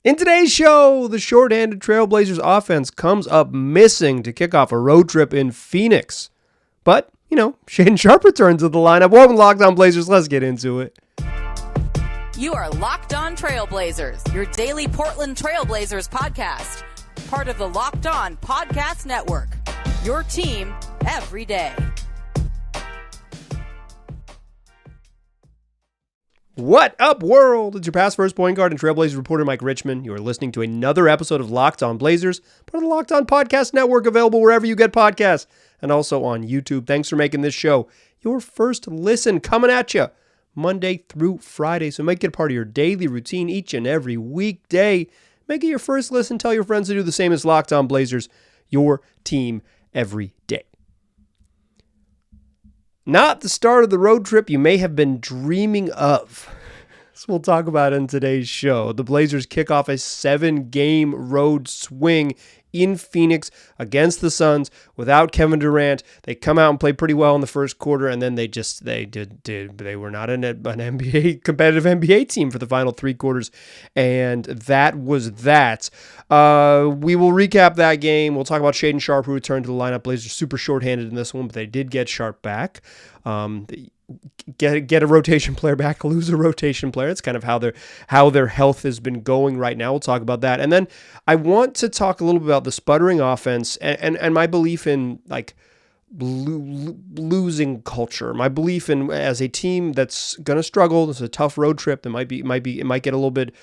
In today's show, the shorthanded Trailblazers offense comes up missing to kick off a road trip in Phoenix. But, Shaedon Sharpe returns to the lineup. Welcome to Locked On Blazers. Let's get into it. You are Locked On Trailblazers, your daily Portland Trailblazers podcast. Part of the Locked On Podcast Network, your team every day. What up, world? It's your past first point guard and Trailblazers reporter Mike Richmond. You are listening to another episode of Locked On Blazers, part of the Locked On Podcast Network, available wherever you get podcasts, and also on YouTube. Thanks for making this show your first listen, coming at you Monday through Friday. So make it part of your daily routine each and every weekday. Make it your first listen. Tell your friends to do the same as Locked On Blazers, your team every day. Not the start of the road trip you may have been dreaming of. So we'll talk about in today's show. The Blazers kick off a 7-game road swing in Phoenix against the Suns without Kevin Durant. They come out and play pretty well in the first quarter, and then they were not an NBA competitive NBA team for the final 3 quarters, and that was that. We will recap that game. We'll talk about Shaedon Sharpe, who returned to the lineup. Blazers super shorthanded in this one, but they did get Sharpe back. Get a rotation player back, lose a rotation player. It's kind of how their health has been going right now. We'll talk about that. And then I want to talk a little bit about the sputtering offense and my belief in losing culture. My belief in, as a team that's going to struggle, this is a tough road trip that it might get a little bit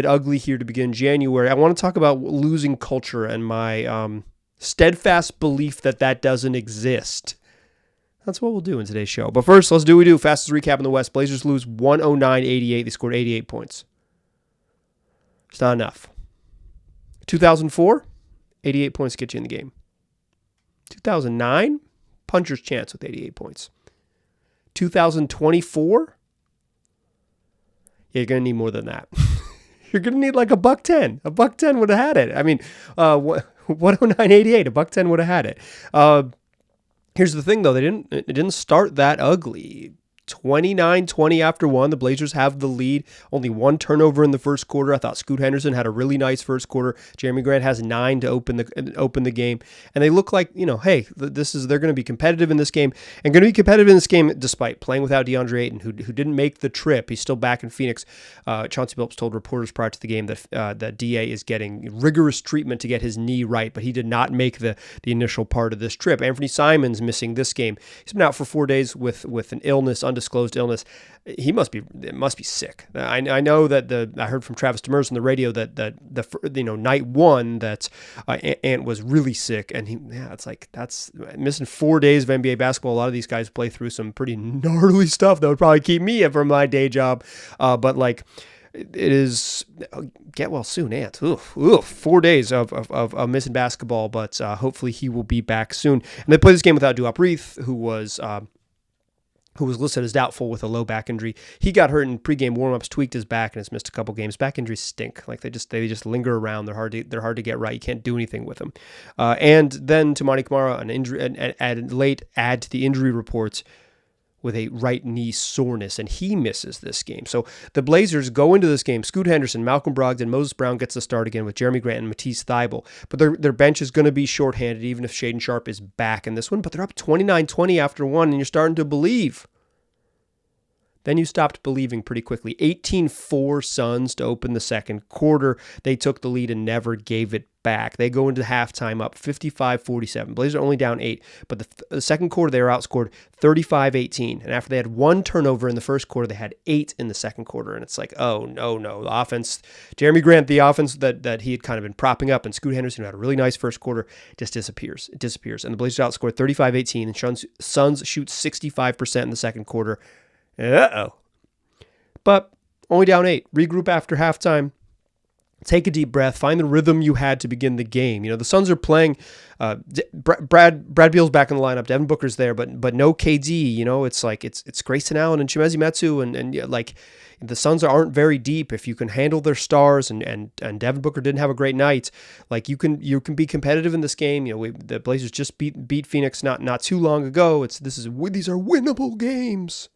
ugly here to begin January. I want to talk about losing culture and my steadfast belief that doesn't exist. That's what we'll do in today's show. But first, let's do what we do. Fastest recap in the West. Blazers lose 109-88. They scored 88 points. It's not enough. 2004, 88 points get you in the game. 2009, puncher's chance with 88 points. 2024, you're going to need more than that. You're going to need like $110. $110 would have had it. I mean, 109-88, $110 would have had it. Here's the thing, though. It didn't start that ugly. 29-20 after one. The Blazers have the lead. Only one turnover in the first quarter. I thought Scoot Henderson had a really nice first quarter. Jeremy Grant has 9 to open the game. And they look like, hey, they're going to be competitive in this game. And going to be competitive in this game despite playing without DeAndre Ayton, who didn't make the trip. He's still back in Phoenix. Chauncey Billups told reporters prior to the game that DA is getting rigorous treatment to get his knee right, but he did not make the initial part of this trip. Anthony Simons missing this game. He's been out for 4 days with an illness, undisclosed illness. It must be sick. I know that I heard from Travis Demers on the radio that the night one that Ant was really sick, and that's missing 4 days of NBA basketball. A lot of these guys play through some pretty gnarly stuff that would probably keep me from my day job. But it is get well soon, Ant. 4 days of missing basketball, but hopefully he will be back soon. And they play this game without Duop Reith, who was listed as doubtful with a low back injury. He got hurt in pregame warmups, tweaked his back, and has missed a couple games. Back injuries stink. Like they just linger around. They're hard to get right. You can't do anything with them. And then Toumani Camara, an injury, and add to the injury reports with a right knee soreness, and he misses this game. So the Blazers go into this game. Scoot Henderson, Malcolm Brogdon, Moses Brown gets the start again with Jeremy Grant and Matisse Thybulle. But their bench is going to be shorthanded, even if Shaedon Sharpe is back in this one. But they're up 29-20 after one, and you're starting to believe. Then you stopped believing pretty quickly. 18-4 Suns to open the second quarter. They took the lead and never gave it back. They go into halftime up 55-47. Blazers are only down 8, but the second quarter they were outscored 35-18. And after they had 1 turnover in the first quarter, they had 8 in the second quarter. And it's like, oh, no. The offense, Jeremy Grant, the offense that he had kind of been propping up, and Scoot Henderson, who had a really nice first quarter, just disappears. It disappears. And the Blazers outscored 35-18, and Suns shoot 65% in the second quarter. But only down 8. Regroup after halftime. Take a deep breath. Find the rhythm you had to begin the game. The Suns are playing. Brad Beal's back in the lineup. Devin Booker's there, but no KD. It's Grayson Allen and Chimezie Metu, and the Suns aren't very deep. If you can handle their stars, and Devin Booker didn't have a great night, you can be competitive in this game. The Blazers just beat Phoenix not too long ago. These are winnable games.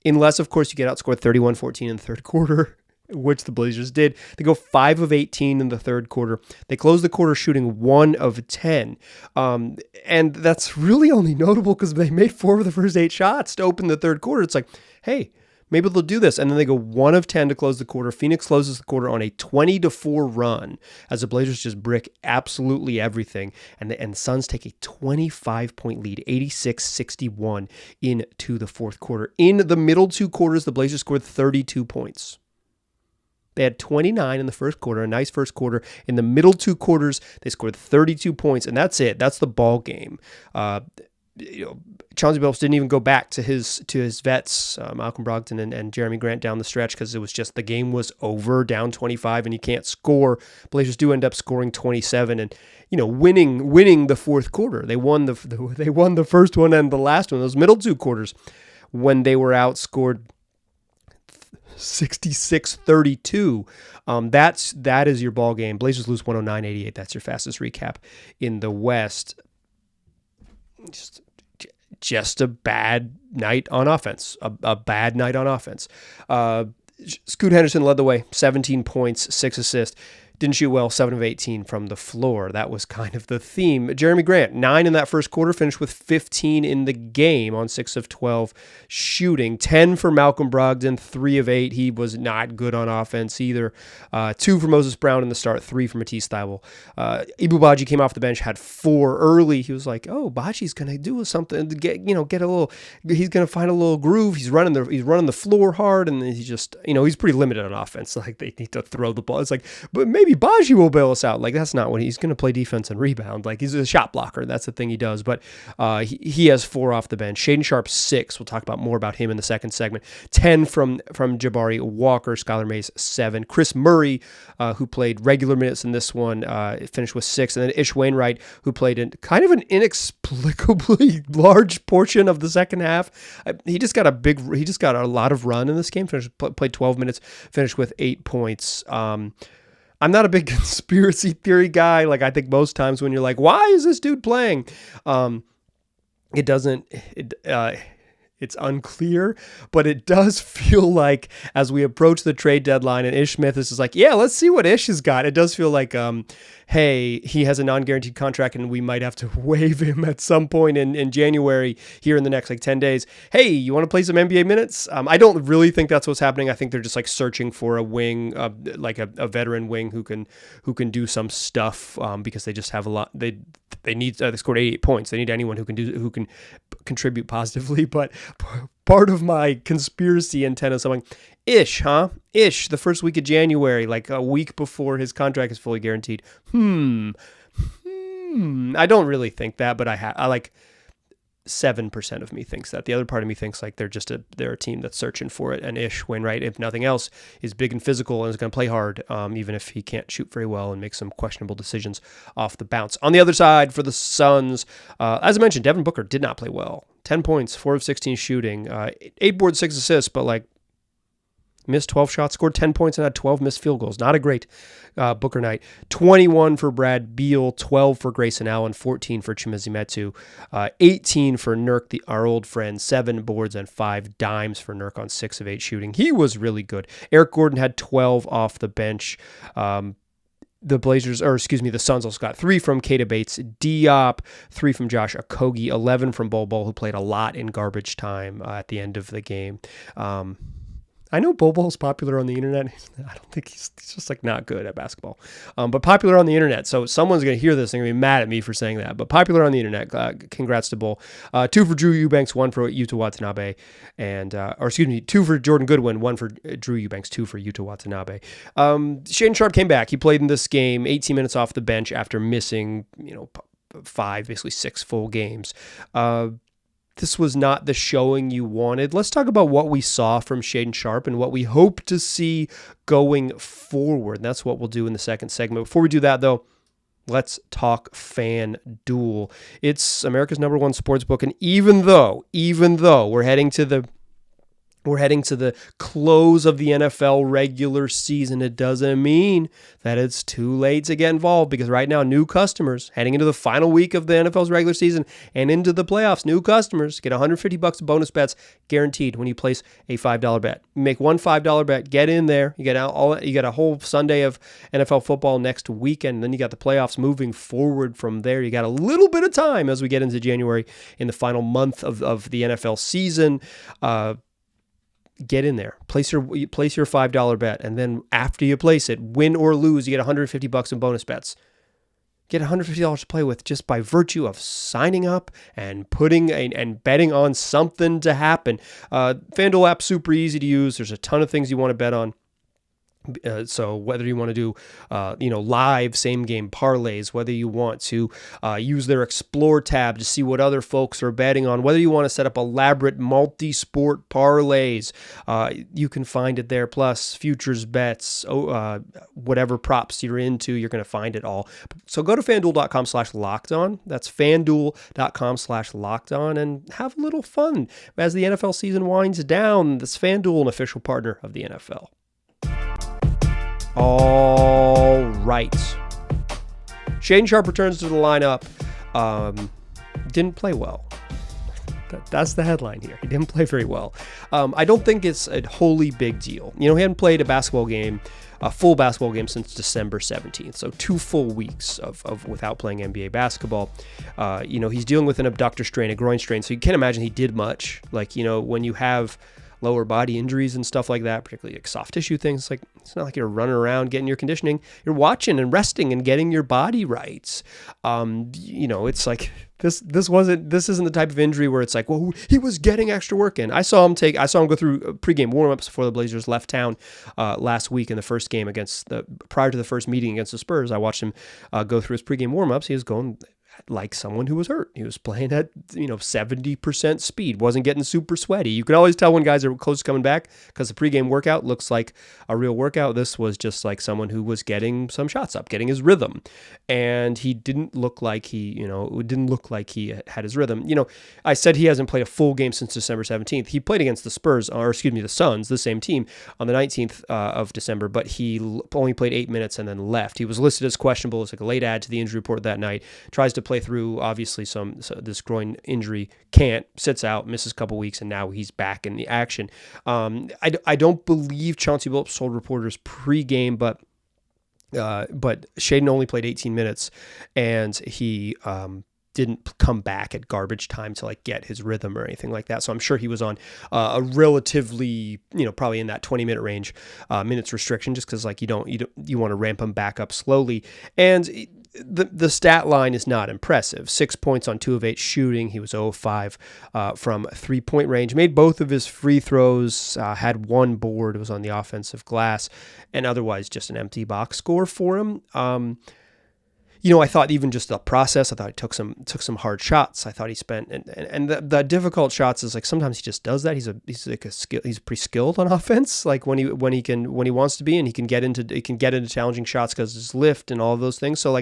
Unless, of course, you get outscored 31-14 in the third quarter. which the Blazers did. They go 5 of 18 in the third quarter. They close the quarter shooting 1 of 10. And that's really only notable because they made 4 of the first 8 shots to open the third quarter. It's like, hey, maybe they'll do this. And then they go 1 of 10 to close the quarter. Phoenix closes the quarter on a 20-4 run as the Blazers just brick absolutely everything. And the Suns take a 25-point lead, 86-61 into the fourth quarter. In the middle 2 quarters, the Blazers scored 32 points. They had 29 in the first quarter, a nice first quarter. In the middle 2 quarters, they scored 32 points, and that's it. That's the ball game. Chauncey Billups didn't even go back to his vets, Malcolm Brogdon and Jeremy Grant down the stretch because it was just the game was over, down 25, and you can't score. Blazers do end up scoring 27 and winning the fourth quarter. They won the first one and the last one. Those middle 2 quarters when they were outscored 66-32. That is your ball game. Blazers lose 109-88. That's your fastest recap in the West. Just a bad night on offense. A bad night on offense. Scoot Henderson led the way, 17 points, 6 assists. Didn't shoot well, 7 of 18 from the floor. That was kind of the theme. Jeremy Grant, 9 in that first quarter, finished with 15 in the game on 6 of 12 shooting. 10 for Malcolm Brogdon, 3 of 8. He was not good on offense either. 2 for Moses Brown in the start, 3 for Matisse Thybulle. Ibu Baji came off the bench, had 4 early. He was like, oh, Baji's going to do something to get a little, he's going to find a little groove. He's running the floor hard, and he's just, he's pretty limited on offense. Like, they need to throw the ball. It's like, but maybe Baji will bail us out. Like, that's not what he's going to play defense and rebound. Like, he's a shot blocker. That's the thing he does. But he has 4 off the bench. Shaedon Sharpe, 6. We'll talk about more about him in the second segment. 10 from Jabari Walker. Skylar Mays, 7. Chris Murray, who played regular minutes in this one, finished with 6. And then Ish Wainwright, who played in kind of an inexplicably large portion of the second half. He just got a lot of run in this game. Played 12 minutes, finished with 8 points. I'm not a big conspiracy theory guy. Like, I think most times when you're like, why is this dude playing? It's unclear, but it does feel like as we approach the trade deadline and Ish Smith is just like, yeah, let's see what Ish has got. It does feel like, hey, he has a non-guaranteed contract and we might have to waive him at some point in January here in the next 10 days. Hey, you want to play some NBA minutes? I don't really think that's what's happening. I think they're just like searching for a wing, like a veteran wing who can do some stuff because they just have a lot. They scored 88 points. They need anyone who can contribute positively. But part of my conspiracy antenna, so I'm like, Ish, huh? Ish, the first week of January, like a week before his contract is fully guaranteed. I don't really think that, but I like 7% of me thinks that. The other part of me thinks like they're a team that's searching for it. And Ish Wainwright, if nothing else, is big and physical and is going to play hard, even if he can't shoot very well and make some questionable decisions off the bounce. On the other side, for the Suns, as I mentioned, Devin Booker did not play well. 10 points, 4 of 16 shooting, 8 boards, 6 assists, but like missed 12 shots, scored 10 points, and had 12 missed field goals. Not a great Booker night. 21 for Brad Beal, 12 for Grayson Allen, 14 for Chimezie Metu, 18 for Nurk, our old friend, 7 boards and 5 dimes for Nurk on 6 of 8 shooting. He was really good. Eric Gordon had 12 off the bench. The Suns also got 3 from Keita Bates Diop, 3 from Josh Okogie, 11 from Bol Bol, who played a lot in garbage time at the end of the game. I know Bol Bol's popular on the internet. I don't think he's just like not good at basketball, but popular on the internet. So someone's going to hear this and going to be mad at me for saying that, but popular on the internet. Congrats to Bol. 2 for Drew Eubanks, 1 for Yuta Watanabe, 2 for Jordan Goodwin, 1 for Drew Eubanks, 2 for Yuta Watanabe. Shaedon Sharpe came back. He played in this game, 18 minutes off the bench after missing, 5, basically 6 full games. This was not the showing you wanted. Let's talk about what we saw from Shaedon Sharpe and what we hope to see going forward. And that's what we'll do in the second segment. Before we do that, though, let's talk FanDuel. It's America's #1 sportsbook, and even though we're heading to the We're heading to the close of the NFL regular season. It doesn't mean that it's too late to get involved, because right now, new customers heading into the final week of the NFL's regular season and into the playoffs, new customers get $150 bonus bets guaranteed when you place a $5 bet. You make one $5 bet, get in there. You get a whole Sunday of NFL football next weekend. And then you got the playoffs moving forward from there. You got a little bit of time as we get into January in the final month of the NFL season. Get in there, place your $5 bet, and then after you place it, win or lose, you get $150 in bonus bets. Get $150 to play with just by virtue of signing up and putting and betting on something to happen. FanDuel app, super easy to use. There's a ton of things you want to bet on. So whether you want to do, live same game parlays, whether you want to use their Explore tab to see what other folks are betting on, whether you want to set up elaborate multi-sport parlays, you can find it there. Plus futures bets, whatever props you're into, you're going to find it all. So go to FanDuel.com/lockedon. That's FanDuel.com/lockedon, and have a little fun as the NFL season winds down. That's FanDuel, an official partner of the NFL. All right. Shaedon Sharpe returns to the lineup. Didn't play well. That's the headline here. He didn't play very well. I don't think it's a wholly big deal. He hadn't played a full basketball game since December 17th. So 2 full weeks of without playing NBA basketball. He's dealing with an abductor strain, a groin strain. So you can't imagine he did much. When you have lower body injuries and stuff like that, particularly like soft tissue things, it's not like you're running around getting your conditioning. You're watching and resting and getting your body right. It's like this isn't the type of injury where it's like, well, he was getting extra work in. I saw him go through pregame warmups before the Blazers left town last week in the first game prior to the first meeting against the Spurs. I watched him go through his pregame warmups. He was going like someone who was hurt. He was playing at 70% speed, wasn't getting super sweaty. You can always tell when guys are close to coming back because the pregame workout looks like a real workout. This was just like someone who was getting some shots up, getting his rhythm, and he didn't look like he had his rhythm. I said he hasn't played a full game since December 17th. He played against the Suns, the same team, on the 19th of December, but he only played 8 minutes and then left. He was listed as questionable. It's like a late add to the injury report that night. Tries to play through, obviously, this groin injury, sits out, misses a couple weeks, and now he's back in the action. I don't believe Chauncey Billups told reporters pregame, but Shaedon only played 18 minutes, and he didn't come back at garbage time to get his rhythm or anything like that. So I'm sure he was on a relatively, probably in that 20-minute range, minutes restriction, just because you want to ramp him back up slowly. And the stat line is not impressive. 6 points on 2 of 8 shooting. He was 0 of 5 from 3-point range. Made both of his free throws. Had 1 board. It was on the offensive glass, and otherwise just an empty box score for him. I thought even just the process, I thought he took some hard shots. I thought he spent and the difficult shots is sometimes he just does that. He's pretty skilled on offense. When he wants to be, and he can get into challenging shots because of his lift and all of those things. So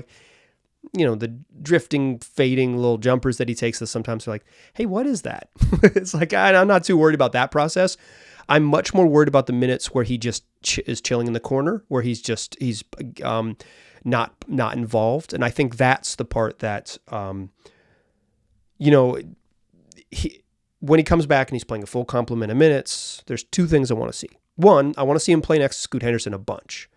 the drifting, fading little jumpers that he takes, that sometimes are like, hey, what is that? It's I'm not too worried about that process. I'm much more worried about the minutes where he just is chilling in the corner, where he's not involved. And I think that's the part that, when he comes back and he's playing a full complement of minutes, there's 2 things I want to see. One, I want to see him play next to Scoot Henderson a bunch.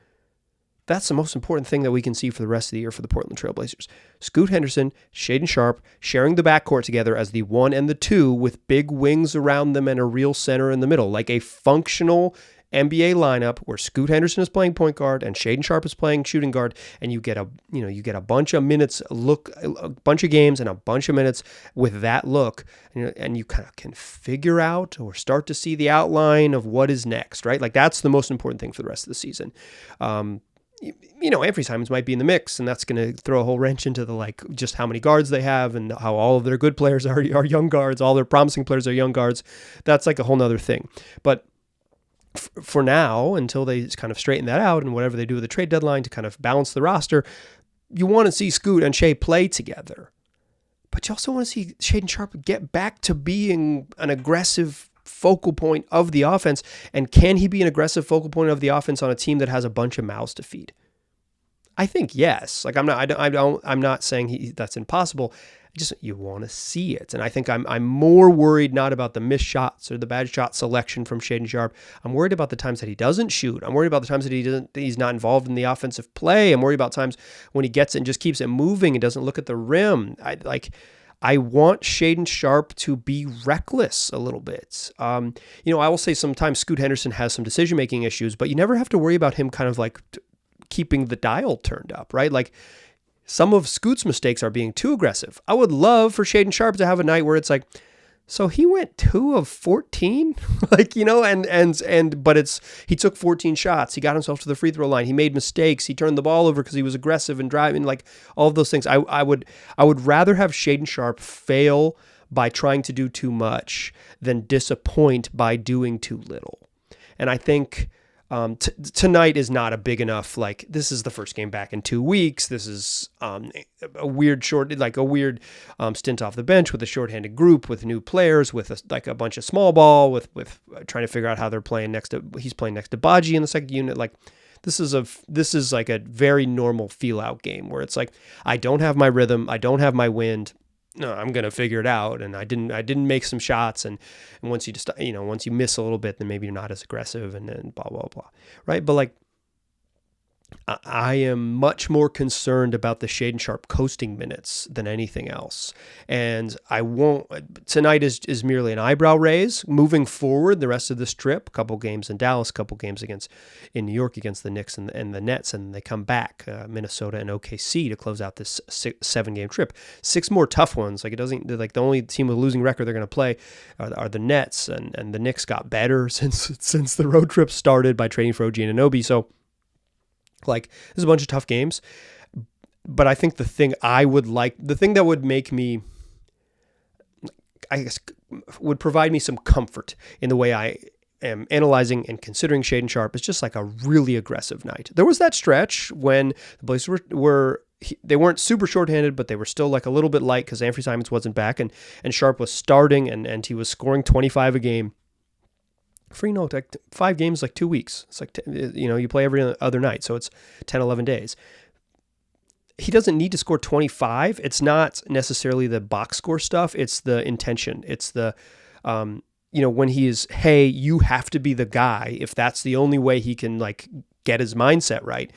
That's the most important thing that we can see for the rest of the year for the Portland Trail Blazers. Scoot Henderson, Shaedon Sharpe, sharing the backcourt together as the 1 and the 2 with big wings around them and a real center in the middle, like a functional NBA lineup where Scoot Henderson is playing point guard and Shaedon Sharpe is playing shooting guard, and you get a bunch of minutes, a bunch of games and a bunch of minutes with that look, and you kind of can figure out or start to see the outline of what is next, right? That's the most important thing for the rest of the season. Anthony Simons might be in the mix, and that's going to throw a whole wrench into just how many guards they have and how all of their good players are young guards, all their promising players are young guards. That's a whole nother thing. But for now, until they kind of straighten that out and whatever they do with the trade deadline to kind of balance the roster, you want to see Scoot and Shea play together. But you also want to see Shaedon Sharpe get back to being an aggressive focal point of the offense? And can he be an aggressive focal point of the offense on a team that has a bunch of mouths to feed? I think yes. Like I'm not saying that's impossible. Just you want to see it. And I think I'm more worried not about the missed shots or the bad shot selection from Shaedon Sharpe. I'm worried about the times that he doesn't shoot. I'm worried about the times that he's not involved in the offensive play. I'm worried about times when he gets it and just keeps it moving and doesn't look at the rim. I want Shaedon Sharpe to be reckless a little bit. I will say sometimes Scoot Henderson has some decision-making issues, but you never have to worry about him kind of like keeping the dial turned up, right? Like, some of Scoot's mistakes are being too aggressive. I would love for Shaedon Sharpe to have a night where it's like, so he went 2 of 14, but he took 14 shots. He got himself to the free throw line. He made mistakes. He turned the ball over because he was aggressive and driving, like all of those things. I would rather have Shaedon Sharpe fail by trying to do too much than disappoint by doing too little. And I think tonight is not a big enough, like, this is the first game back in 2 weeks. This is a weird stint off the bench with a shorthanded group, with new players, with a bunch of small ball, with trying to figure out how they're playing he's playing next to Baji in the second unit. Like, this is like a very normal feel out game where it's like, I don't have my rhythm. I don't have my wind. No, I'm going to figure it out. And I didn't make some shots. And once you miss a little bit, then maybe you're not as aggressive and then blah, blah, blah. Right. But like, I am much more concerned about the Shaedon Sharpe coasting minutes than anything else. And tonight is merely an eyebrow raise. Moving forward, the rest of this trip, a couple games in Dallas, a couple games in New York against the Knicks and the Nets, and they come back, Minnesota and OKC to close out this 7-game trip. 6 more tough ones. Like, the only team with a losing record they're going to play are the Nets, and the Knicks got better since the road trip started by trading for OG Anunoby. So, like, there's a bunch of tough games, but I think the thing that would make me, I guess, would provide me some comfort in the way I am analyzing and considering Shaedon Sharpe is just like a really aggressive night. There was that stretch when the Blazers they weren't super shorthanded, but they were still like a little bit light because Anthony Simons wasn't back, and Sharpe was starting and he was scoring 25 a game. For, like 5 games, like 2 weeks. It's like, you play every other night. So it's 10, 11 days. He doesn't need to score 25. It's not necessarily the box score stuff. It's the intention. It's the, when he is, hey, you have to be the guy. If that's the only way he can like get his mindset right,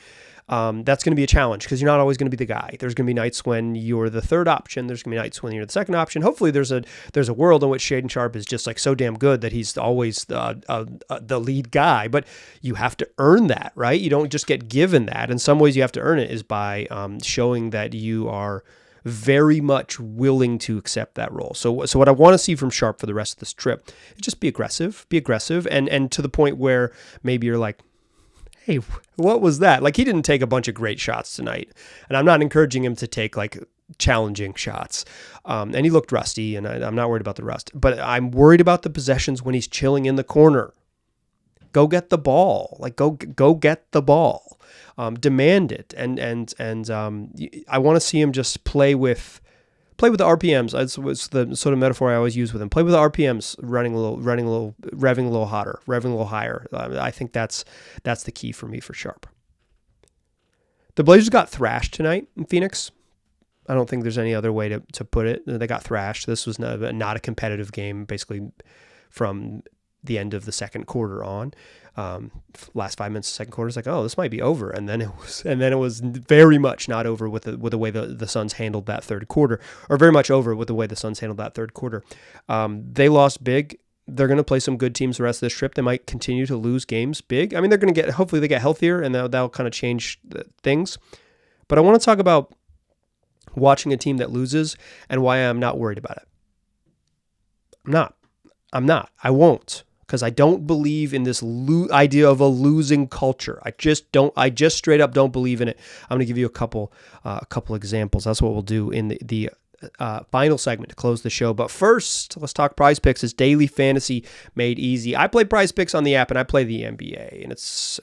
that's going to be a challenge because you're not always going to be the guy. There's going to be nights when you're the third option. There's going to be nights when you're the second option. Hopefully there's a world in which Shaedon Sharpe is just like so damn good that he's always the lead guy, but you have to earn that, right? You don't just get given that. In some ways you have to earn it is by showing that you are very much willing to accept that role. So what I want to see from Sharpe for the rest of this trip is just be aggressive, and to the point where maybe you're like, hey, what was that? Like, he didn't take a bunch of great shots tonight, and I'm not encouraging him to take like challenging shots. And he looked rusty, and I'm not worried about the rust, but I'm worried about the possessions when he's chilling in the corner. Go get the ball, like go get the ball, demand it, and I want to see him just play with the RPMs. That's the sort of metaphor I always use with him. Play with the RPMs, revving a little hotter, revving a little higher. I think that's the key for me for Sharpe. The Blazers got thrashed tonight in Phoenix. I don't think there's any other way to put it. They got thrashed. This was not a competitive game, basically from the end of the second quarter on. Last 5 minutes of the second quarter, it's like, oh, this might be over, and then it was very much not over with the way the Suns handled that third quarter, or very much over with the way the Suns handled that third quarter. They lost big. They're going to play some good teams the rest of this trip. They might continue to lose games big. I mean, hopefully they get healthier, and that'll kind of change things. But I want to talk about watching a team that loses and why I'm not worried about it. I'm not. I won't. Because I don't believe in this idea of a losing culture. I just straight up don't believe in it. I'm going to give you a couple examples. That's what we'll do in the final segment to close the show. But first, let's talk PrizePicks. It's daily fantasy made easy. I play PrizePicks on the app, and I play the NBA. And it's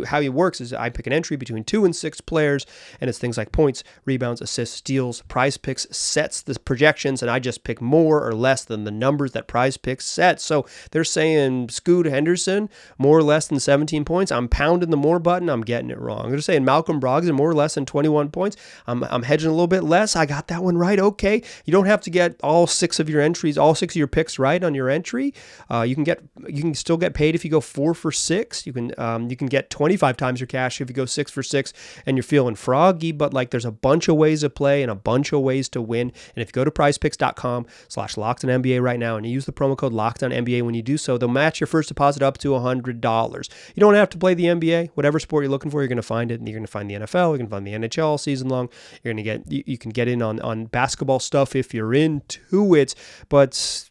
how it works is I pick an entry between 2 and 6 players, and it's things like points, rebounds, assists, steals. PrizePicks sets the projections, and I just pick more or less than the numbers that PrizePicks sets. So they're saying Scoot Henderson, more or less than 17 points. I'm pounding the more button. I'm getting it wrong. They're saying Malcolm Brogdon, more or less than 21 points. I'm hedging a little bit less. I got that one right. Okay. You don't have to get all 6 of your entries, all 6 of your picks right on your entry. You can still get paid if you go 4 for 6. You can get 25 times your cash if you go 6 for 6 and you're feeling froggy, but like there's a bunch of ways to play and a bunch of ways to win. And if you go to prizepicks.com/LockedOnNBA right now and you use the promo code LockedOnNBA when you do so, they'll match your first deposit up to $100. You don't have to play the NBA. Whatever sport you're looking for, you're going to find it. And you're going to find the NFL. You can find the NHL all season long. You can get in on basketball stuff if you're into it, but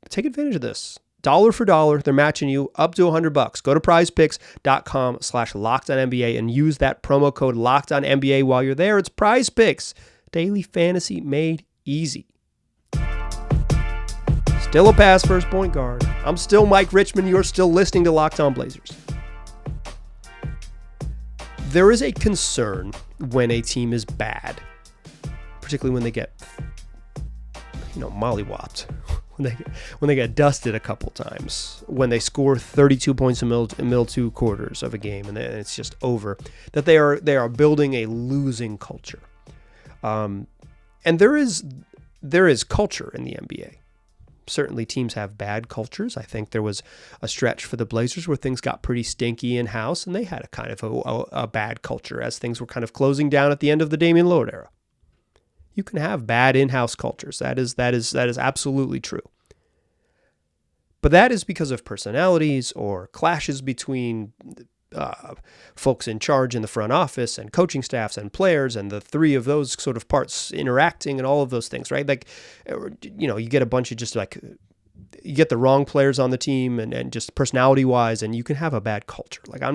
take advantage of this. Dollar for dollar, they're matching you up to $100. Go to prizepicks.com/LockedOnNBA and use that promo code LockedOnNBA while you're there. It's PrizePicks, daily fantasy made easy. Still a pass first point guard. I'm still Mike Richmond. You're still listening to Locked On Blazers. There is a concern when a team is bad, particularly when they get, mollywopped, when they get dusted a couple times, when they score 32 points in the middle 2 quarters of a game and then it's just over, that they are building a losing culture. And there is culture in the NBA. Certainly teams have bad cultures. I think there was a stretch for the Blazers where things got pretty stinky in-house, and they had a kind of a bad culture as things were kind of closing down at the end of the Damian Lillard era. You can have bad in-house cultures. That is absolutely true. But that is because of personalities or clashes between folks in charge in the front office and coaching staffs and players, and the 3 of those sort of parts interacting and all of those things, right? Like, you get a bunch of just like, you get the wrong players on the team and just personality wise, and you can have a bad culture. Like I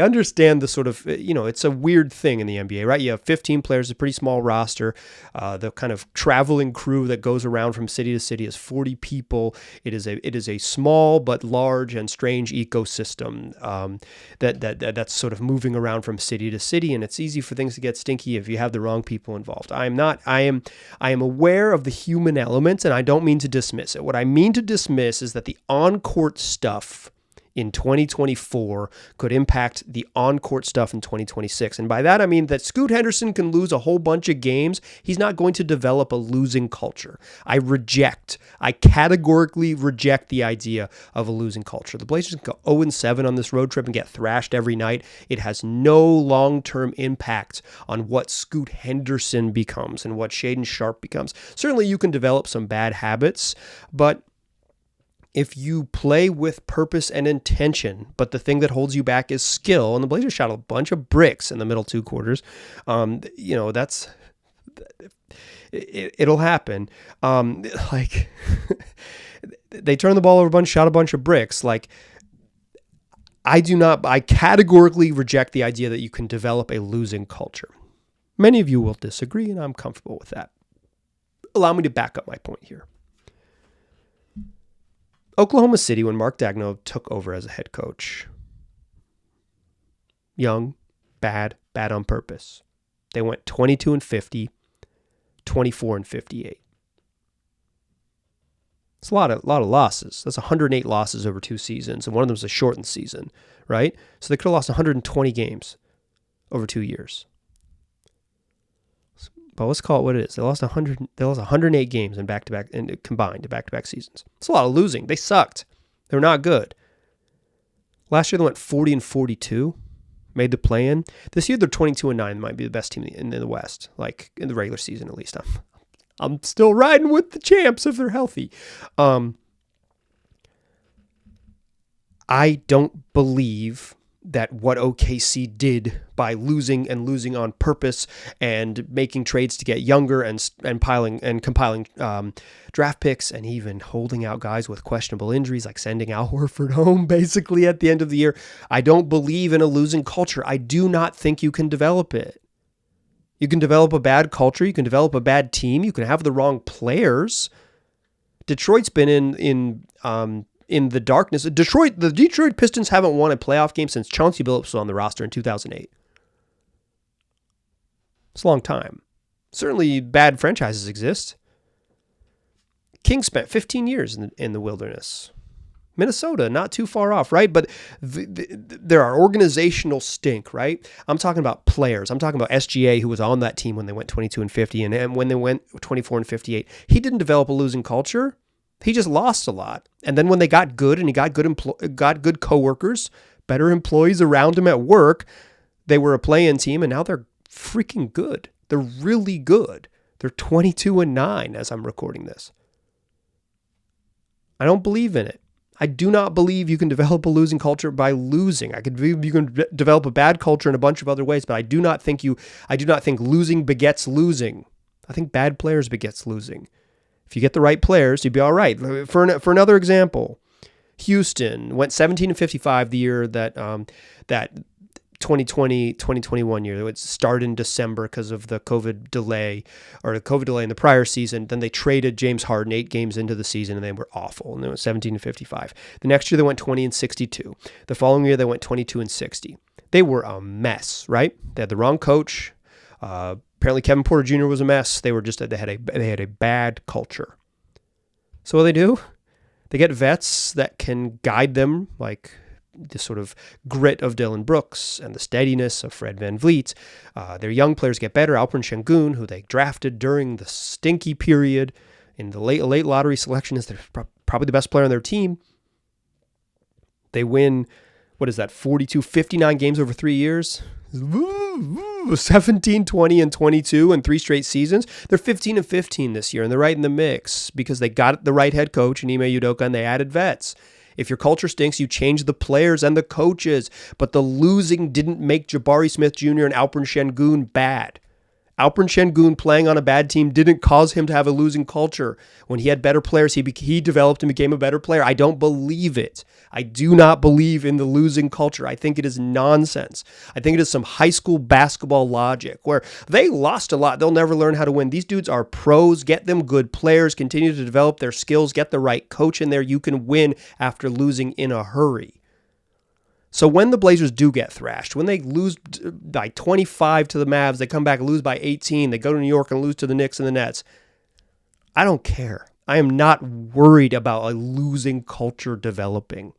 understand the sort of, it's a weird thing in the NBA, right? You have 15 players, a pretty small roster. The kind of traveling crew that goes around from city to city is 40 people. It is a small but large and strange ecosystem that's sort of moving around from city to city, and it's easy for things to get stinky if you have the wrong people involved. I am aware of the human element, and I don't mean to dismiss it. What I mean to dismiss is that the on-court stuff in 2024 could impact the on-court stuff in 2026. And by that, I mean that Scoot Henderson can lose a whole bunch of games. He's not going to develop a losing culture. I categorically reject the idea of a losing culture. The Blazers can go 0-7 on this road trip and get thrashed every night. It has no long-term impact on what Scoot Henderson becomes and what Shaedon Sharpe becomes. Certainly, you can develop some bad habits, but if you play with purpose and intention, but the thing that holds you back is skill, and the Blazers shot a bunch of bricks in the middle 2 quarters, it'll happen. Like they turned the ball over shot a bunch of bricks. Like I categorically reject the idea that you can develop a losing culture. Many of you will disagree, and I'm comfortable with that. Allow me to back up my point here. Oklahoma City, when Mark Daigneault took over as a head coach, young, bad on purpose. They went 22-50, 24-58. It's a lot of losses. That's 108 losses over 2 seasons, and one of them was a shortened season, right? So they could have lost 120 games over 2 years. But let's call it what it is. They lost 108 games in back-to-back and combined to back-to-back seasons. It's a lot of losing. They sucked. They were not good. Last year they went 40-42, made the play-in. This year they're 22-9. They might be the best team in the West, like in the regular season at least. I'm still riding with the champs if they're healthy. I don't believe that what OKC did by losing on purpose and making trades to get younger and compiling draft picks and even holding out guys with questionable injuries, like sending Al Horford home basically at the end of the year. I don't believe in a losing culture. I do not think you can develop it. You can develop a bad culture. You can develop a bad team. You can have the wrong players. Detroit's been in the darkness. The Detroit Pistons haven't won a playoff game since Chauncey Billups was on the roster in 2008. It's a long time. Certainly bad franchises exist. Kings spent 15 years in the wilderness. Minnesota, not too far off, right? But there are organizational stink, right? I'm talking about players. I'm talking about SGA, who was on that team when they went 22-50, and when they went 24-58. He didn't develop a losing culture. He just lost a lot. And then when they got good, and he got good coworkers, better employees around him at work, they were a play-in team, and now they're freaking good. They're really good. They're 22-9 as I'm recording this. I don't believe in it. I do not believe you can develop a losing culture by losing. I could believe you can develop a bad culture in a bunch of other ways, but I do not think losing begets losing. I think bad players begets losing. If you get the right players, you'd be all right. For another example, Houston went 17-55 the year that 2020-2021 year. It started in December because of the COVID delay in the prior season. Then they traded James Harden 8 games into the season, and they were awful. And they went 17-55. The next year they went 20-62. The following year they went 22-60. They were a mess, right? They had the wrong coach. Apparently Kevin Porter Jr. was a mess. They had a bad culture. So what do? They get vets that can guide them, like the sort of grit of Dylan Brooks and the steadiness of Fred VanVleet. Their young players get better. Alperen Sengun, who they drafted during the stinky period in the late lottery selection, is probably the best player on their team. They win, 59 games over 3 years? 17, 20, and 22 in 3 straight seasons. They're 15-15 this year, and they're right in the mix because they got the right head coach in Ime Udoka, and they added vets. If your culture stinks, you change the players and the coaches. But the losing didn't make Jabari Smith Jr. and Alperen Sengun bad. Alperen Sengun playing on a bad team didn't cause him to have a losing culture. When he had better players, he developed and became a better player. I don't believe it. I do not believe in the losing culture. I think it is nonsense. I think it is some high school basketball logic where they lost a lot. They'll never learn how to win. These dudes are pros. Get them good players. Continue to develop their skills. Get the right coach in there. You can win after losing in a hurry. So when the Blazers do get thrashed, when they lose by 25 to the Mavs, they come back and lose by 18, they go to New York and lose to the Knicks and the Nets, I don't care. I am not worried about a losing culture developing.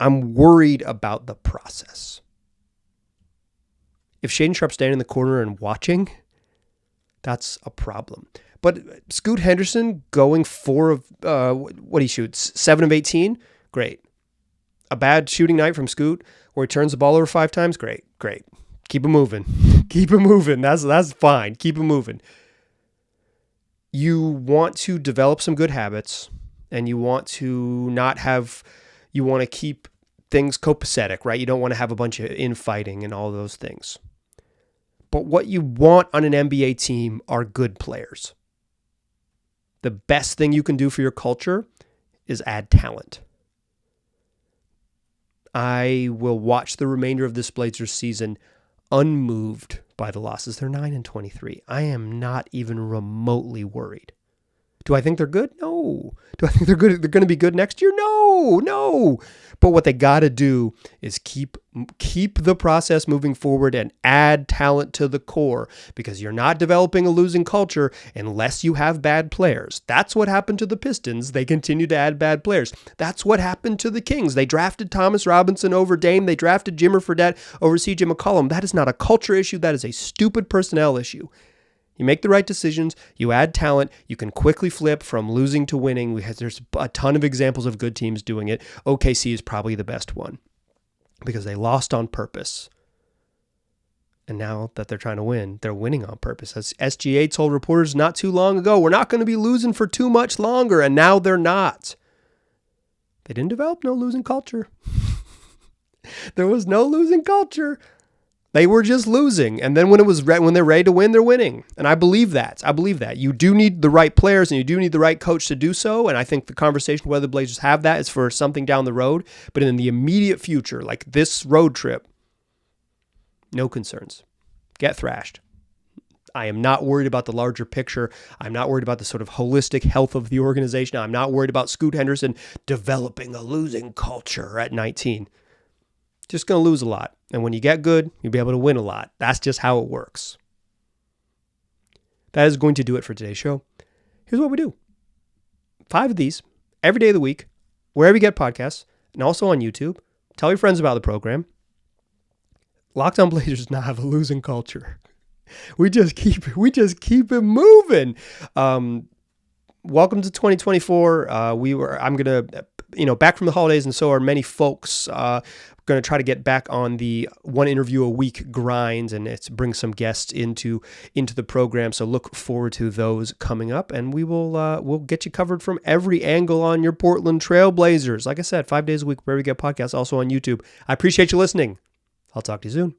I'm worried about the process. If Shaedon Sharpe's standing in the corner and watching, that's a problem. But Scoot Henderson going 4 of, what he shoots, 7 of 18? Great. A bad shooting night from Scoot where he turns the ball over 5 times? Great. Keep him moving. Keep him moving. That's fine. Keep him moving. You want to develop some good habits, and you want to keep things copacetic, right? You don't want to have a bunch of infighting and all those things. But what you want on an NBA team are good players. The best thing you can do for your culture is add talent. I will watch the remainder of this Blazers season unmoved by the losses. They're 9-23. I am not even remotely worried. Do I think they're good? No. Do I think they're good? They're going to be good next year? No. But what they got to do is keep the process moving forward and add talent to the core, because you're not developing a losing culture unless you have bad players. That's what happened to the Pistons. They continue to add bad players. That's what happened to the Kings. They drafted Thomas Robinson over Dame. They drafted Jimmer Fredette over CJ McCollum. That is not a culture issue. That is a stupid personnel issue. You make the right decisions, you add talent, you can quickly flip from losing to winning. There's a ton of examples of good teams doing it. OKC is probably the best one because they lost on purpose. And now that they're trying to win, they're winning on purpose. As SGA told reporters not too long ago, we're not going to be losing for too much longer, and now they're not. They didn't develop no losing culture. There was no losing culture. They were just losing. And then when they're ready to win, they're winning. And I believe that. You do need the right players and you do need the right coach to do so. And I think the conversation whether the Blazers have that is for something down the road. But in the immediate future, like this road trip, no concerns. get thrashed. I am not worried about the larger picture. I'm not worried about the sort of holistic health of the organization. I'm not worried about Scoot Henderson developing a losing culture at 19. Just going to lose a lot. And when you get good, you'll be able to win a lot. That's just how it works. That is going to do it for today's show. Here's what we do. 5 of these every day of the week, wherever you get podcasts, and also on YouTube. Tell your friends about the program. Locked On Blazers does not have a losing culture. We just keep it moving. Welcome to 2024. I'm gonna, back from the holidays, and so are many folks. Going to try to get back on the one interview a week grind, and it's bring some guests into the program. So look forward to those coming up, and we'll get you covered from every angle on your Portland Trail Blazers. Like I said, 5 days a week wherever you get podcasts, also on YouTube. I appreciate you listening. I'll talk to you soon.